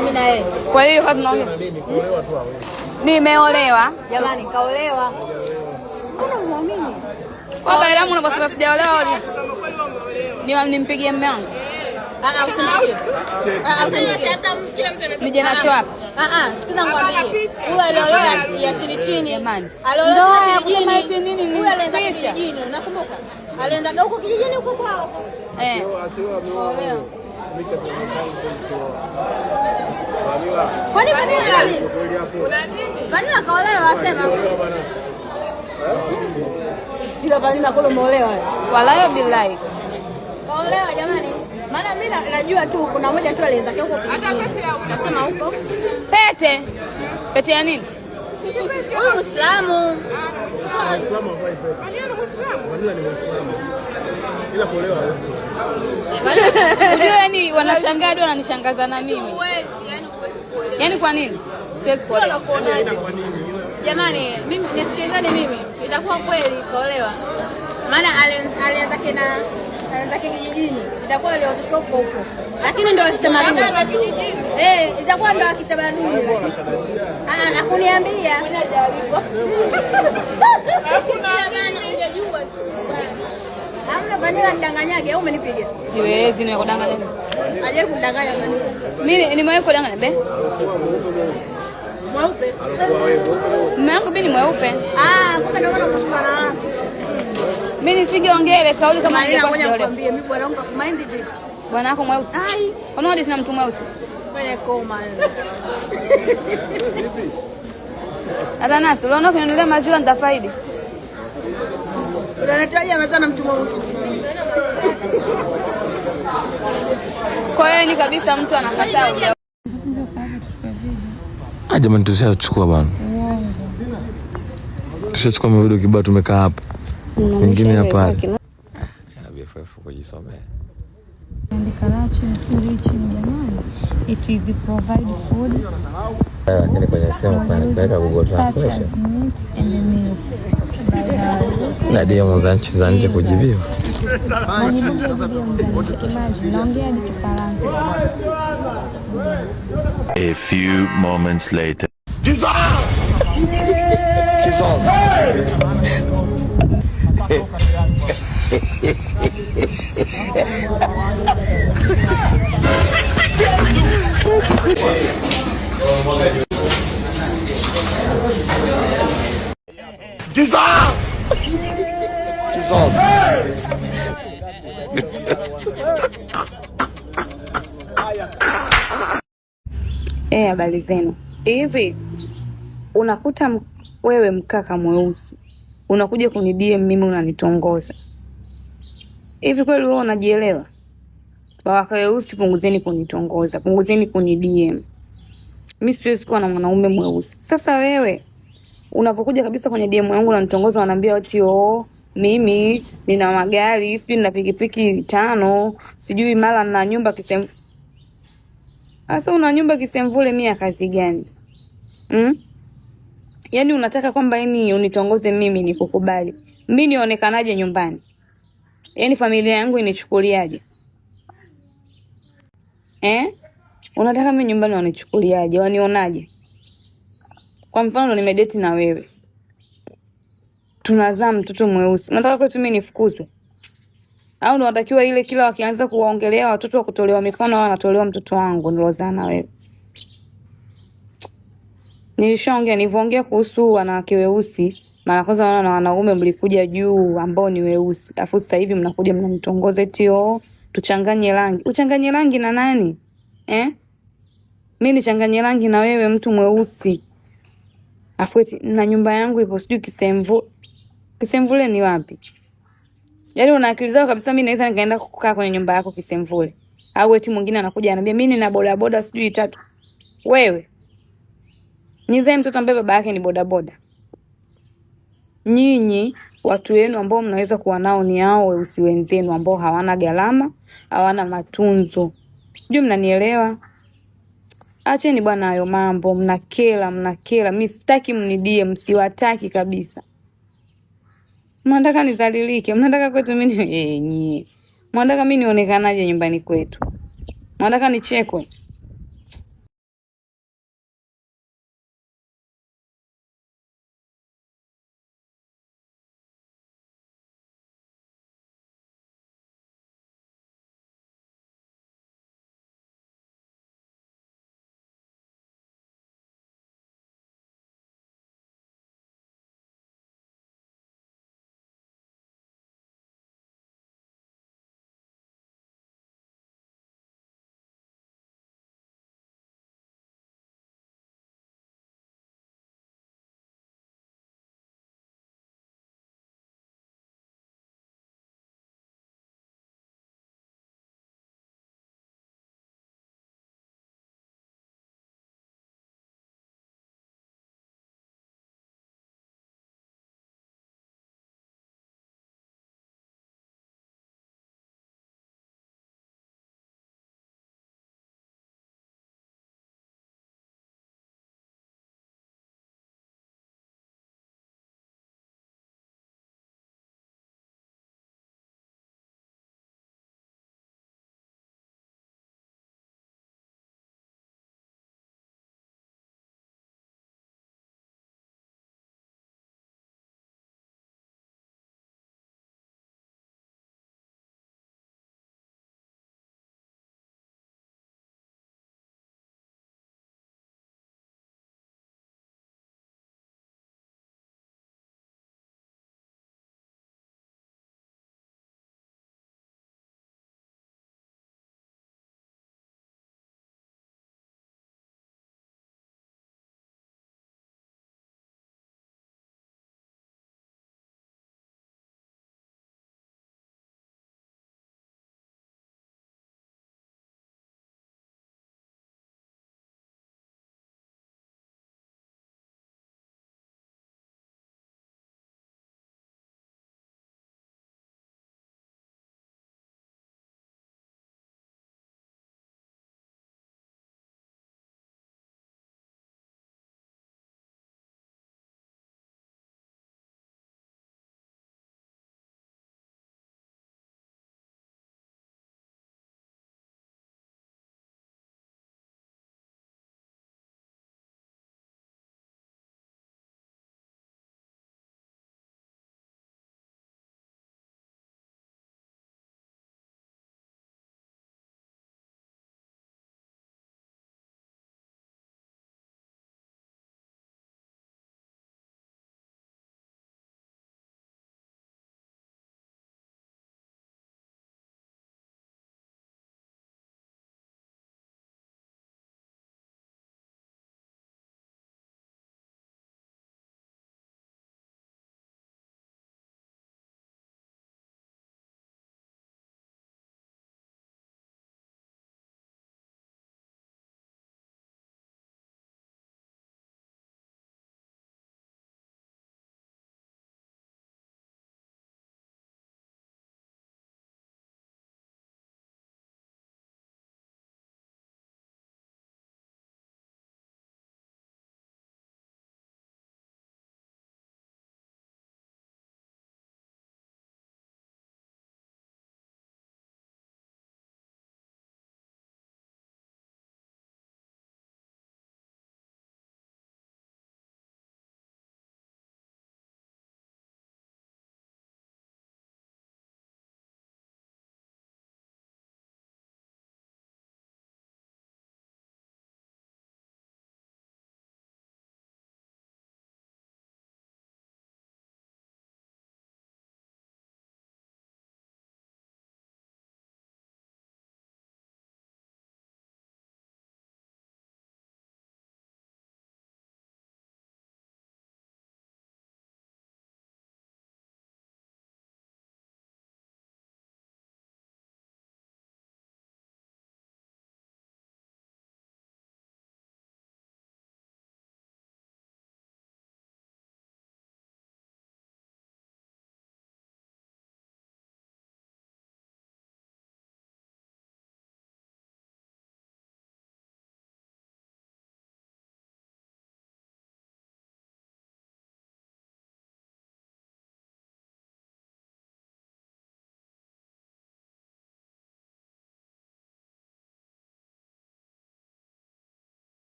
mimi na yeye. Kwa hiyo kwa tunaongea kuolewa tu hawezi. Nimeolewa. Jamani kaolewa. Kuna muamini. Kwa Bailamu na basi sijaolewa ni nimpigie mume wangu. Usimpigie. Nije nacho hapa. Sikiza ngwambie. Huyu aliolewa ya chini chini. Jamani. Aliolewa kijijini. Nini Huyu alienda kijijini, unakumbuka? Alienda huko kijijini huko kwao. Aliolewa. Kwani Vanilla kaolewa asema. Bila Vanilla kule umeolewa. Walayo billahi. Kaolewa jamani. Maana mimi najua tu kuna mmoja tu alianza huko. Hata pete ya unasema huko. Pete. Pete ya nini? Huyu Muislamu. Muislamu hafai pete. Vanilla ni Muislamu. Vanilla ni Muislamu. Ila kuolewa hawezi. Unajua ni wanashangaa hadi wananishangaza na mimi. Yaani kwa nini? Siwezi kuolewa. Jamani, mimi nisikilizane mimi. Itakuwa kweli kaolewa. Maana alianza kijijini. Itakuwa aliozeshwa huko. Lakini ndio kitamaduni. Itakuwa ndio kitamaduni. Nakuniambia. Hakuna jamani ungejua tu. Hamna Vanilla nidanganyage au umenipiga? Siwezi nimekudanganya. Aje kudanganya nani? Mimi nimewahi kudanganya be. Mweupe. Mume wangu mimi ni mweupe. Kumbe ndio maana unakutana na watu. Mimi nisingeongea ile kauli kama nilikuwa sijaolewa. Mimi bwana wangu akumind vipi? Bwana wako mweusi. Kwa nini mtu mweusi? Kwenye koma. Hata nasi unaona kuninunulia maziwa nitafaidi. Unanitaje maziwa na mtu mweusi? Kwa hiyo ni kabisa mtu anakataa. Jamani tushachukua bwana. Tushachukua video kibao tumekaa hapa. Wengine hapa. Na BFF kujisomea. Karachi Msurichi jamani. It is provide food. Lakini kwenye simu kwa Google Translation. Na ndio za nchi za nje kujibiwa. A few moments later. Habari zenu. Hivi unakuta wewe mkaka mweusi unakuja kuni DM mimi unanitongoza. Hivi kweli wewe unajielewa? Wakaka weusi punguzeni kunitongoza, punguzeni kuni DM. Mimi siwezi kuwa na mwanaume mweusi. Sasa wewe unapokuja kabisa kwenye DM yangu unanitongoza unaniambia ati mimi nina magari, sijui nina pikipiki 5, sijui mara na nyumba Kisemvule. Sasa una nyumba Kisemvule mimi kazi gani? Yaani unataka kwamba yani unitongoze mimi nikukubali. Mimi nionekanaje nyumbani? Yaani familia yangu inichukuliaje? Unataka mimi nyumbani wanichukuliaje? Wanionaje? Kwa mfano nimedate na wewe. Tunazaa mtoto mweusi. Unataka kwetu mimi nifukuzwe? Au unatakiwa ile kila wakianza kuwaongelea watoto wa kutolewa mifano au anatolewa mtoto wangu nilozaa na wewe? Nilivyoongea kuhusu wanawake weusi, mara kwanza wana na wanaume mlikuja juu ambao ni weusi. Alafu sasa hivi mnakuja mnanitongoza eti tuchanganye rangi. Uchanganye rangi na nani? Mimi nichanganye rangi na wewe mtu mweusi. Alafu eti na nyumba yangu ipo sijui Kisemvule. Kisemvule ni wapi? Yaani una akili zako kabisa mimi naweza nikaenda kukaa kwenye nyumba yako Kisemvule. Au eti mwingine anakuja anambia mimi nina boda sijui 3. Wewe nizae mtoto ambaye baba yake ni boda. Nyinyi watu wenu ambao mnaweza kuwa nao ni hao weusi wenzenu ambao hawana gharama, hawana matunzo. Sijui mnanielewa? Acheni bwana hayo mambo, mnakela. Mimi sitaki mnidie, msiwataki kabisa. Mnataka nizalilike, mnataka kwetu mimi mnataka mimi nionekanaje nyumbani kwetu? Mnataka nichekwe?